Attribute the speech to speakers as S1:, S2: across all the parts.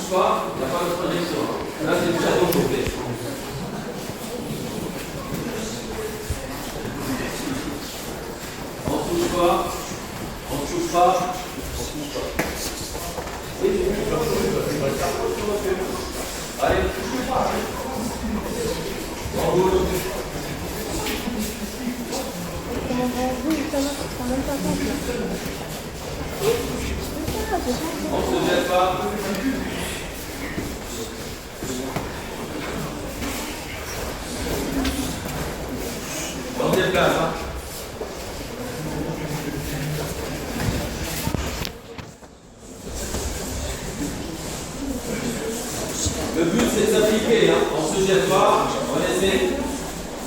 S1: touche pas, il n'y a pas de projection. Là, c'est du château chauffé. On ne touche pas, on ne touche pas, on ne touche pas. Allez, on roule. On ne se jette pas. On se déplace. Hein. Le but c'est de s'appliquer. Hein. On ne se jette pas. On essaie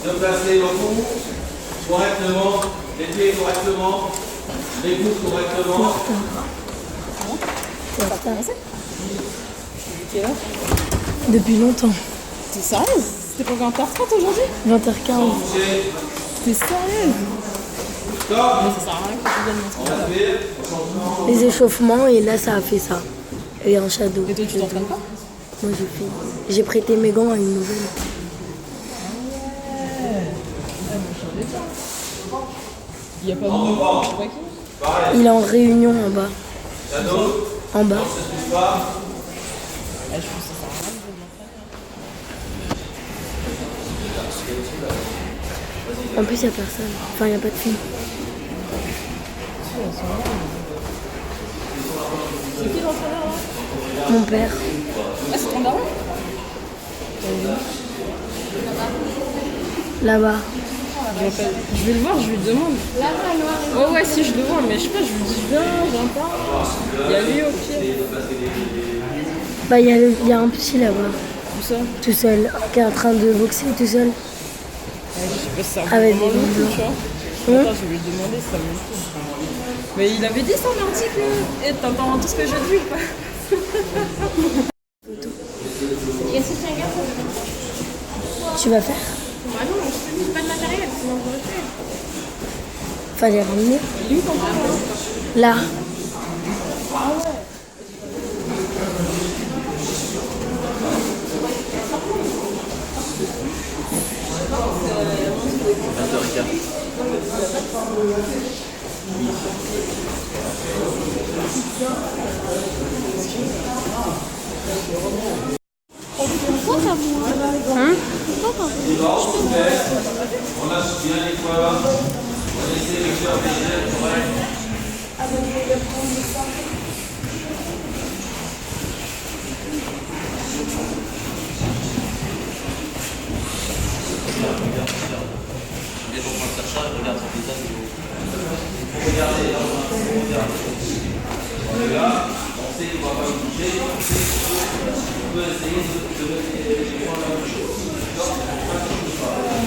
S1: de placer le cou correctement, les pieds correctement, les coudes correctement.
S2: Depuis longtemps.
S3: T'es sérieuse? C'était pour 20h30 aujourd'hui?
S2: 20h15.
S3: T'es sérieuse?
S1: Stop.
S3: Mais ça sert à rien que tu viennes montrer.
S2: Les échauffements et là ça a fait ça. Et en shadow.
S3: Et toi tu t'entraînes pas?
S2: Moi j'ai prêté mes gants à une nouvelle.
S3: Il n'y a pas de mouvement, je sais pas qui.
S2: Il est en réunion en bas.
S1: Shadow.
S2: En bas.
S1: On ne se touche pas.
S3: Je trouve que ça sert à rien de m'entraîner.
S2: En plus il n'y a personne. Enfin il n'y a pas de fille.
S3: C'est qui l'entraîneur là?
S2: Mon père.
S3: Ah c'est ton daron?
S2: Là-bas.
S3: Je vais le voir, je lui demande. Ouais ouais si je le vois, mais je sais pas, je lui dis viens pas. Il y a lui au pied.
S2: Bah il y a un petit là-bas.
S3: Tout ça.
S2: Tout seul. Qui est en train de boxer tout seul.
S3: Je sais pas si ça me
S2: Avec
S3: vraiment
S2: des
S3: le coup,
S2: blancs.
S3: tu vois. Attends, je vais lui demander si ça me le coup. Mais il avait dit ça dans l'article. Et t'entends tout ce que je dis ou pas?
S2: Tu vas faire?
S4: Ah non, je n'ai pas de matériel, sinon je l'aurais fait.
S2: Fallait ramener.
S3: Il est où ton père là?
S2: Là.
S4: Pourquoi t'as voulu? Pourquoi t'as voulu?
S1: On lâche bien les poids. On essaie de faire des gestes corrects. On est là, on sait qu'il ne va pas bouger, on peut essayer de prendre la même chose.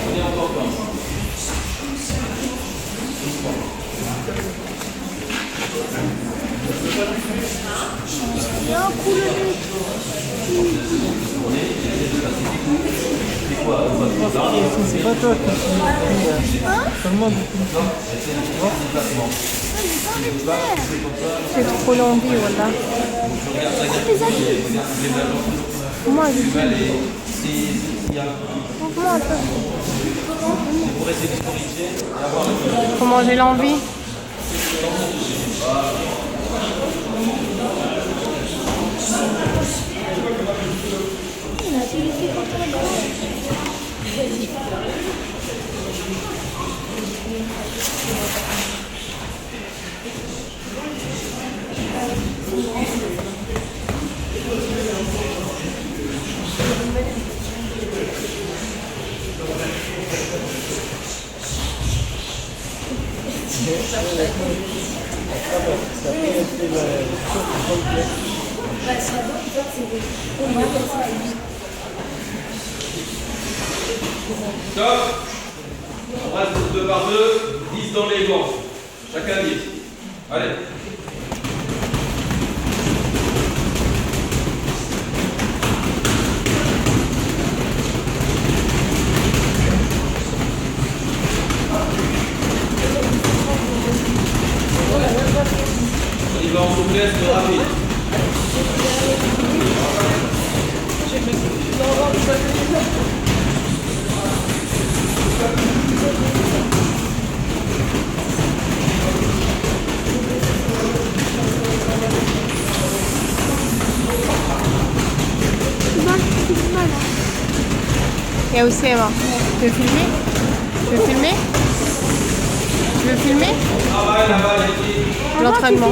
S1: On est encore pas ensemble.
S5: C'est pas toi qui seulement
S2: C'est trop l'envie, voilà. Moi, je Comment j'ai l'envie?
S1: Stop. On reste 2 par 2, 10 dans les gants. Chacun 10. Allez. On y va en souplesse, mais rapide.
S6: Il y a aussi Emma. Tu veux filmer? Tu veux filmer? Tu veux filmer? L'entraînement.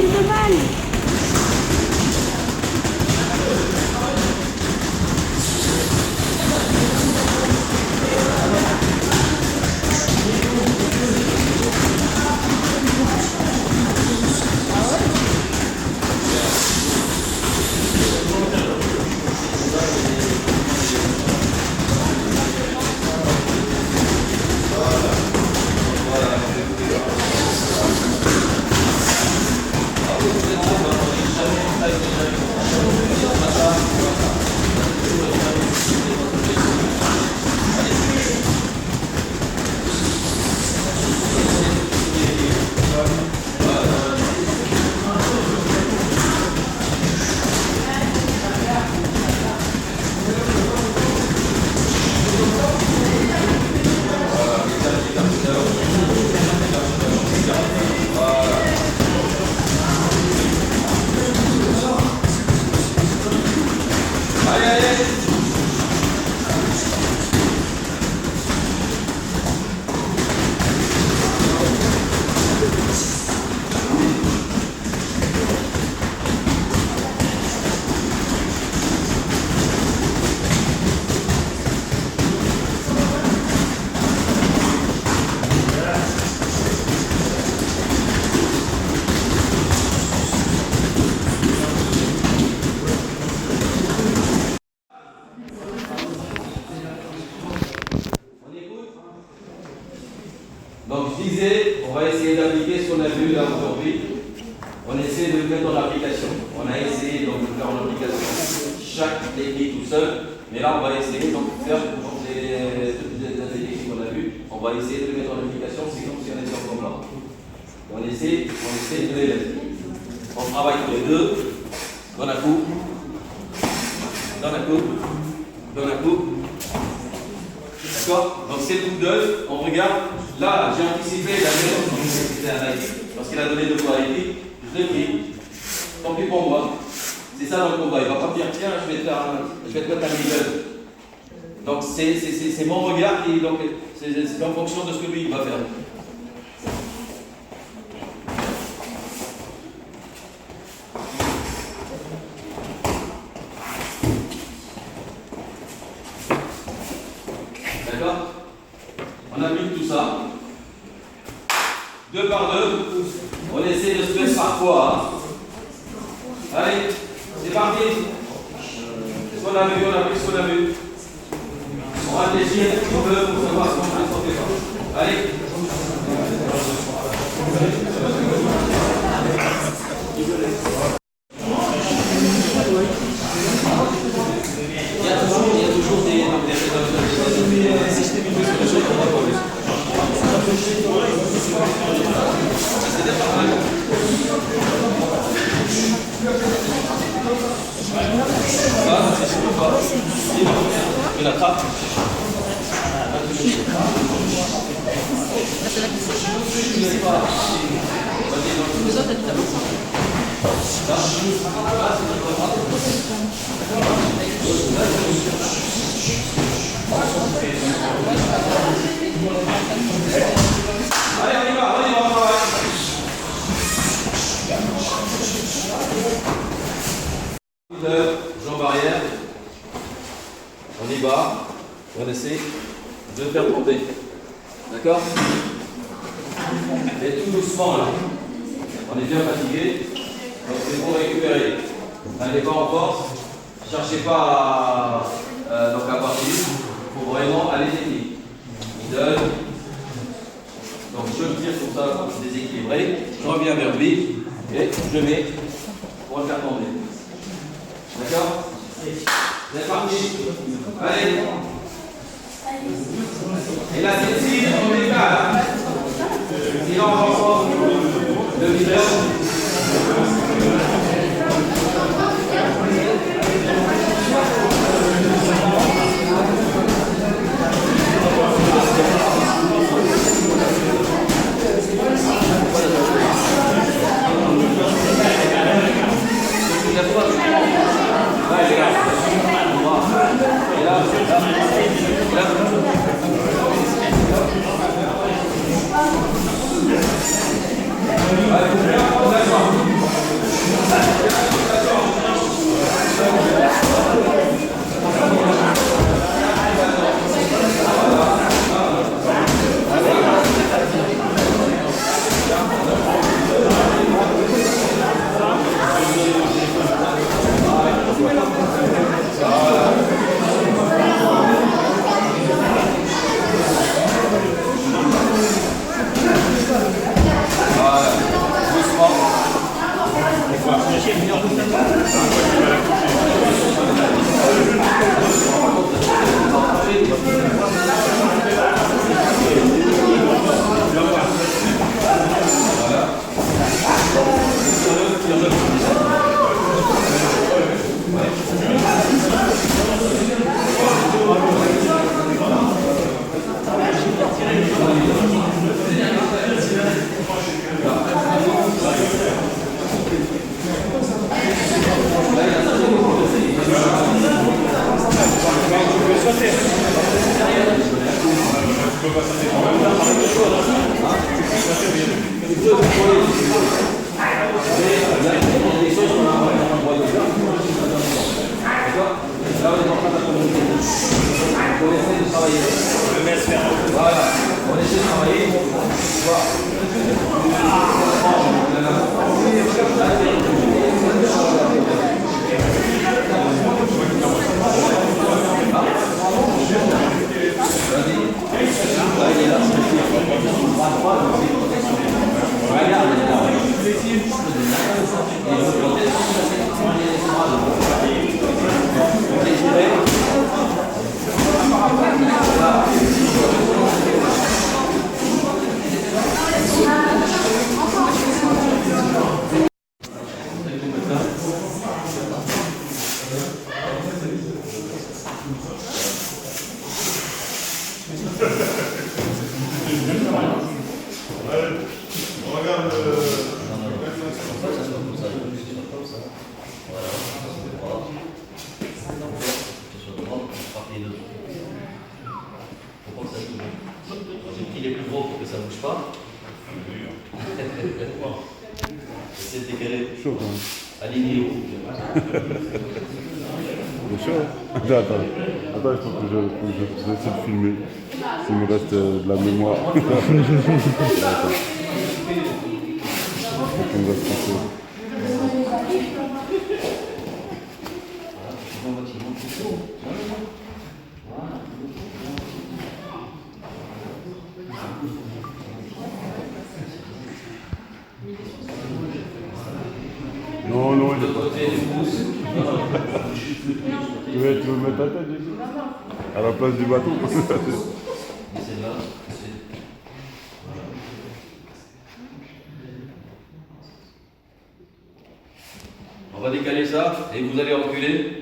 S1: Donc je disais, on va essayer d'appliquer ce qu'on a vu là aujourd'hui. On essaie de le mettre en application. On a essayé donc, de faire en application chaque technique tout seul. Mais là, on va essayer donc, de faire toutes les techniques qu'on a vues. On va essayer de les mettre en application. C'est comme si on était en combat. On essaie de les mettre. On travaille tous les deux. Dans la coupe. Dans la coupe. Dans la coupe. D'accord? Donc c'est le coup d'œil. On regarde. Là, j'ai anticipé la méthode dont c'était un Nike, parce qu'il a donné 2 fois Nike, je l'ai pris. Tant pis pour moi. C'est ça dans le combat. Il ne va pas me dire, tiens, je vais te mettre un level. Donc c'est mon regard qui, donc, c'est en fonction de ce que lui il va faire. D'accord? On applique tout ça. 2 par 2. On essaie de se mettre par fois. Allez, c'est parti. Ce qu'on a vu, on applique ce qu'on a vu. On réfléchit un petit peu pour savoir ce qu'on fait, ce qu'on fait pas. Allez. Il y a toujours des il attrape. Allez, on y va, Jean Barrière, on y va, on essaie de faire tomber. D'accord? Et tout doucement là. On est bien fatigué, donc c'est pour récupérer. N'allez pas en force, ne cherchez pas à partir, il faut vraiment aller technique. Middle. Donc je me tire comme ça, déséquilibré, je reviens vers lui et je mets pour le faire tomber. D'accord? C'est parti. Allez. Et là, c'est on décale. Sinon, on renforce le visage. Et là,
S7: On regarde
S1: Il est plus gros pour que ça ne bouge pas. Essayez de décaler.
S7: chaud quand même.
S1: Aligné.
S7: C'est chaud. Attends, il faut que je essaie de filmer. S'il me reste de la mémoire. Il me reste quelque chose. Non, non, il est pas. Tu veux mettre ta tête ici à la place du bateau.
S1: On va décaler ça et vous allez reculer.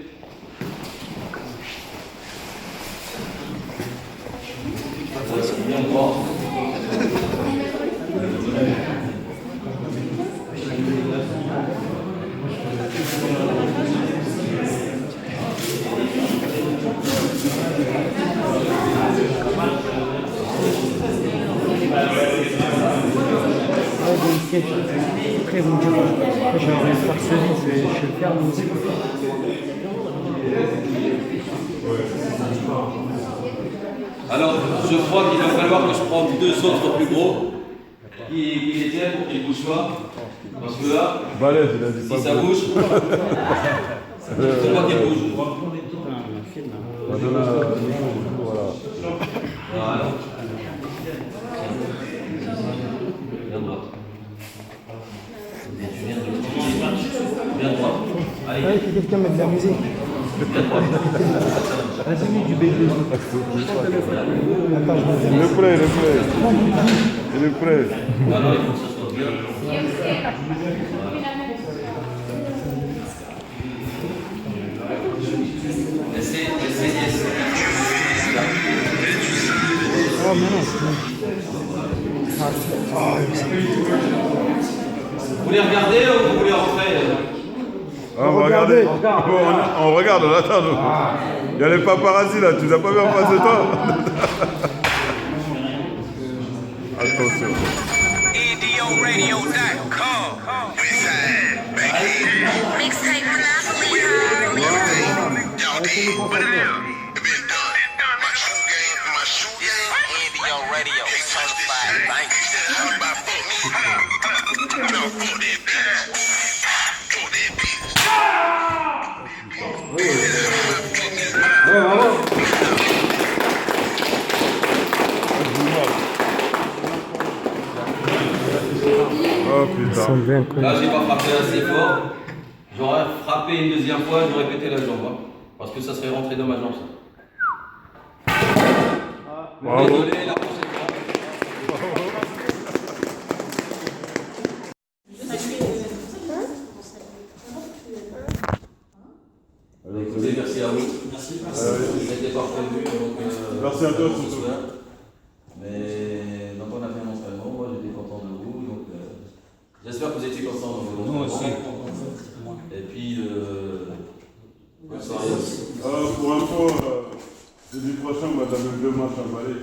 S1: Bien droit.
S5: Après, vous me direz, j'aimerais faire ce vide, je vais le faire aussi.
S1: Alors, je crois qu'il va falloir que je prenne deux autres plus gros qui les tiennent pour qu'ils ne bougent pas. Parce que là,
S7: Balèze, il a dit pas
S1: si ça bouge, c'est moi qui bouge.
S7: Voilà.
S1: Voilà. Bien droite. Et tu viens de bien droit. Allez.
S5: Ah, il faut quelqu'un mettre de la musique.
S1: Bien droit.
S5: Vas-y, mets du bébé. Attends, je
S7: Il est prêt, il est prêt. Il est prêt.
S1: Alors, il faut que ça soit bien. Essayez.
S5: Oh, mais non.
S1: Vous voulez regarder ou vous voulez rentrer?
S7: Ah, on va regarder. On regarde, on attend. Il y a les paparazzis là, tu les as pas vu en face de toi? Attention.
S8: Mixtape Monopoly. Radio certified
S7: Oh putain.
S1: Là, j'ai pas frappé assez fort. J'aurais frappé une deuxième fois, j'aurais pété la jambe. Hein, parce que ça serait rentré dans ma jambe. Ça.
S7: Bravo.
S1: Désolé, la prochaine fois. Écoutez, merci à vous. C'était pas prévu. Donc,
S7: Merci à toi,
S1: ce
S7: surtout.
S1: soir. Mais donc on a fait un entraînement. Moi j'étais content de vous. Donc, j'espère que vous étiez contents de vos entraînements. Nous aussi. Et puis bonne soirée aussi.
S7: Pour info, jeudi prochain, moi j'avais 2 matchs à Malais.